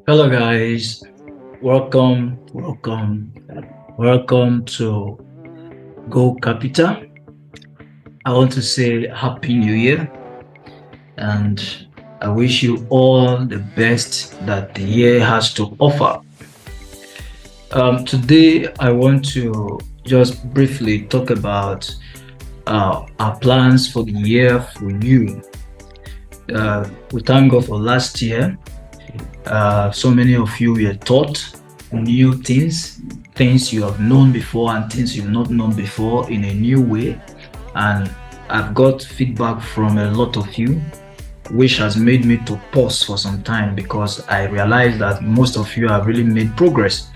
Hello guys, welcome to Go Capital. I want to say Happy New Year and I wish you all the best that the year has to offer. Today I want to just briefly talk about our plans for the year for you. We thank God for last year. So many of you were taught new things you have known before and things you've not known before in a new way. And I've got feedback from a lot of you, which has made me to pause for some time because I realized that most of you have really made progress.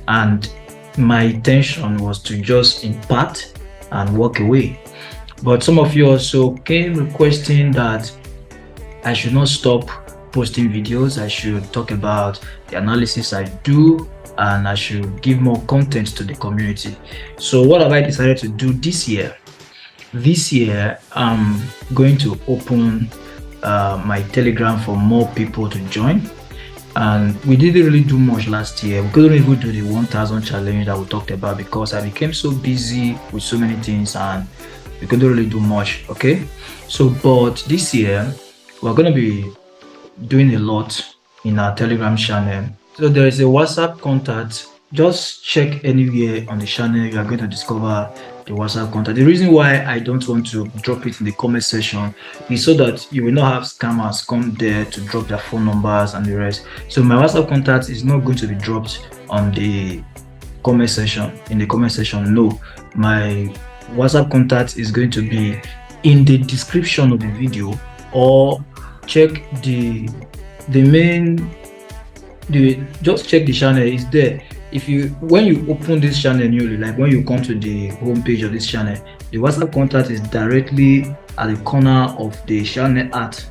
And my intention was to just impart and walk away. But some of you also came requesting that I should not stop posting videos. I should talk about the analysis I do and I should give more content to the community. So what have I decided to do this year? This year I'm going to open my Telegram for more people to join, and we didn't really do much last year. We couldn't even do the 1000 challenge that we talked about because I became so busy with so many things and we couldn't really do much. Okay, so but this year we're going to be doing a lot in our Telegram channel. So there is a WhatsApp contact. Just check anywhere on the channel, you are going to discover the WhatsApp contact. The reason why I don't want to drop it in the comment section is so that you will not have scammers come there to drop their phone numbers and the rest. So my WhatsApp contact is not going to be dropped on the comment section. In the comment section, no. My WhatsApp contact is going to be in the description of the video, or check just check the channel, is there. When you open this channel newly, like when you come to the home page of this channel, the WhatsApp contact is directly at the corner of the channel at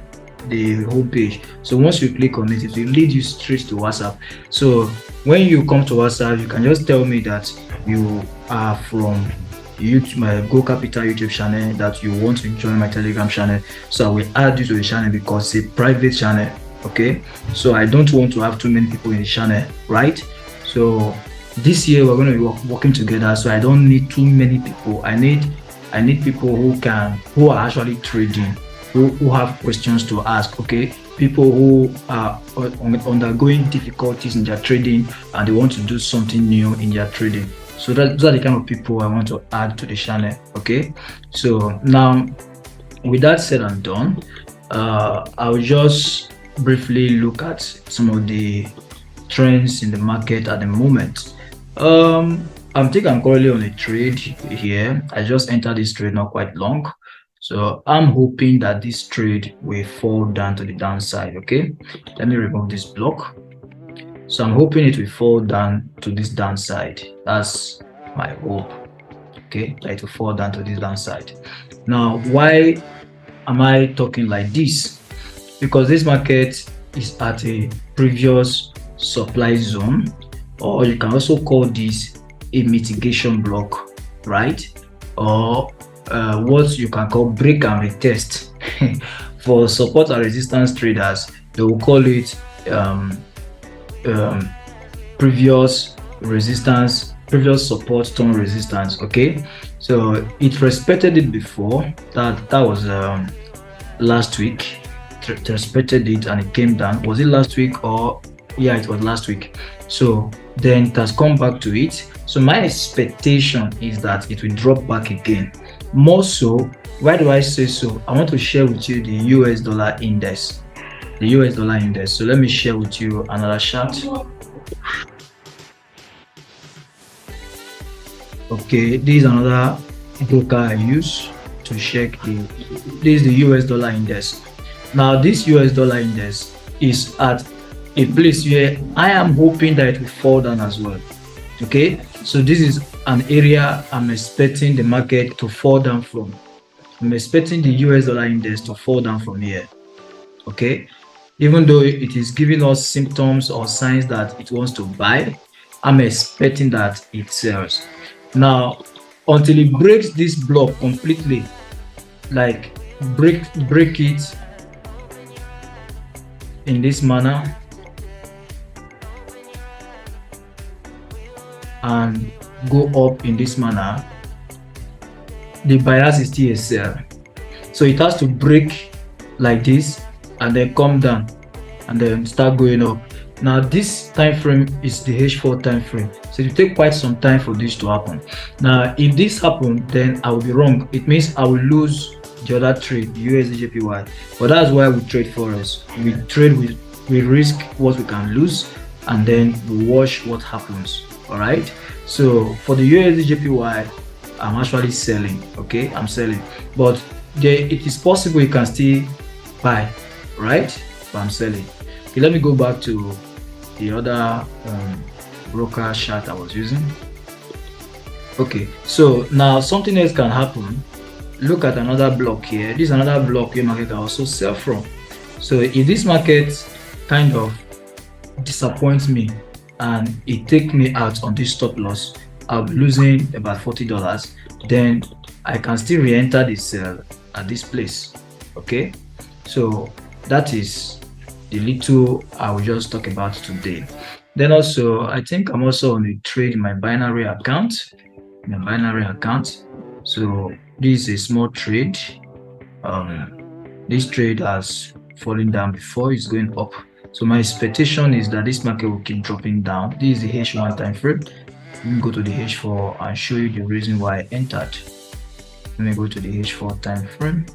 the home page. So once you click on it, it will lead you straight to WhatsApp. So when you come to WhatsApp, you can just tell me that you are from YouTube, my Go Capital YouTube channel, that you want to join my Telegram channel. So I will add you to the channel because it's a private channel. Okay, so I don't want to have too many people in the channel, right? So this year we're going to be working together, so I don't need too many people. I need people who are actually trading, who have questions to ask. Okay, people who are undergoing difficulties in their trading and they want to do something new in their trading. So those are the kind of people I want to add to the channel. Okay, so now with that said and done, I'll just briefly look at some of the trends in the market at the moment. I think I'm currently on a trade here. I just entered this trade not quite long, so I'm hoping that this trade will fall down to the downside. Okay, let me remove this block. So I'm hoping it will fall down to this downside. That's my hope. Okay, that it will fall down to this downside. Now, why am I talking like this? Because this market is at a previous supply zone, or you can also call this a mitigation block, right? Or what you can call break and retest. For support and resistance traders, they will call it previous support turn resistance. Okay, so it respected it before. That was last week. It respected it and it came down. Was it last week? Or yeah, it was last week. So then it has come back to it. So my expectation is that it will drop back again. More so, why do I say so? I want to share with you the US dollar index. The US dollar index. So let me share with you another chart. Okay, this is another broker I use to check this is the US dollar index. Now this US dollar index is at a place where I am hoping that it will fall down as well. Okay, so this is an area I'm expecting the market to fall down from. I'm expecting the US dollar index to fall down from here. Okay, even though it is giving us symptoms or signs that it wants to buy, I'm expecting that it sells. Now, until it breaks this block completely, like break it in this manner, and go up in this manner, the bias is still a sell. So it has to break like this and then come down and then start going up. Now this time frame is the H4 time frame, so it will take quite some time for this to happen. Now if this happens, then I will be wrong. It means I will lose the other trade, the USDJPY. But that's why we trade Forex. We trade with, we risk what we can lose and then we watch what happens. All right, so for the USDJPY, I'm actually selling. Okay, I'm selling, but it is possible you can still buy, right? But I'm selling. Okay, let me go back to the other broker chart I was using. Okay, so now something else can happen. Look at another block here. This is another block your market can also sell from. So if this market kind of disappoints me and it takes me out on this stop loss, I'll be losing about $40. Then I can still re-enter this sell at this place. Okay, so that is the little I will just talk about today. Then also I think I'm also on a trade in my binary account. So this is a small trade. This trade has fallen down before, it's going up. So my expectation is that this market will keep dropping down. This is the H1 time frame. Let me go to the H4 and show you the reason why I entered. Let me go to the H4 time frame.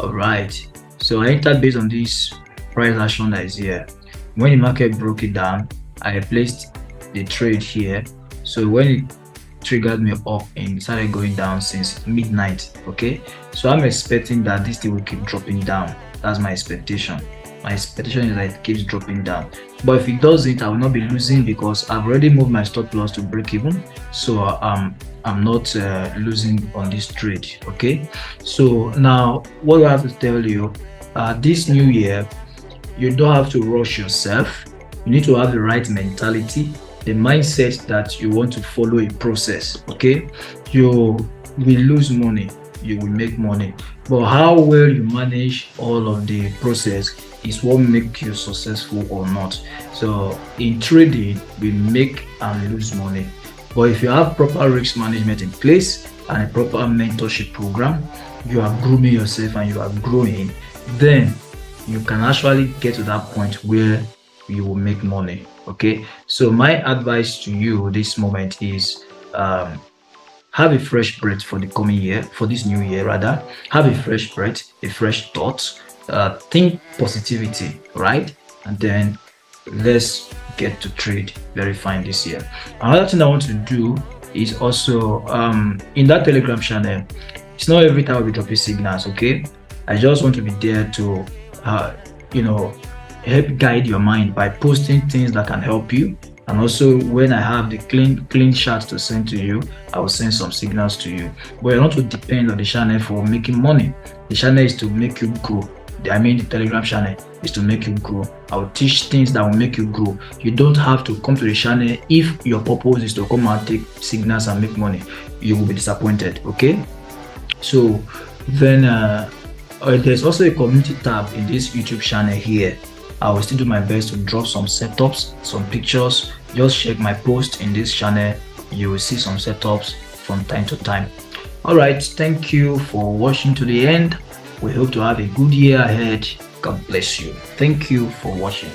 All right, so I entered based on this price action that is here. When the market broke it down, I placed the trade here. So when it triggered me up and it started going down since midnight. Okay, so I'm expecting that this thing will keep dropping down. That's my expectation. My expectation is that it keeps dropping down, but if it doesn't, I will not be losing because I've already moved my stop loss to break even. So I'm not losing on this trade. Okay, so now what do I have to tell you? This new year, you don't have to rush yourself. You need to have the right mentality, the mindset that you want to follow a process. Okay, you will lose money, you will make money, but how well you manage all of the process is what makes you successful or not. So in trading, we make and lose money, but if you have proper risk management in place and a proper mentorship program, you are grooming yourself and you are growing, then you can actually get to that point where you will make money. Okay, so my advice to you this moment is have a fresh breath for the coming year, for this new year rather. Have a fresh breath, a fresh thought, think positivity, right? And then let's get to trade very fine this year. Another thing I want to do is also in that Telegram channel, it's not every time I'll be dropping signals. Okay, I just want to be there to help guide your mind by posting things that can help you. And also when I have the clean charts to send to you, I will send some signals to you. But you're not to depend on the channel for making money. The channel is to make you grow. I mean, the Telegram channel is to make you grow. I will teach things that will make you grow. You don't have to come to the channel if your purpose is to come and take signals and make money. You will be disappointed. Okay, so then there's also a community tab in this YouTube channel here. I will still do my best to drop some setups, some pictures. Just check my post in this channel. You will see some setups from time to time. All right, thank you for watching to the end. We hope to have a good year ahead. God bless you. Thank you for watching.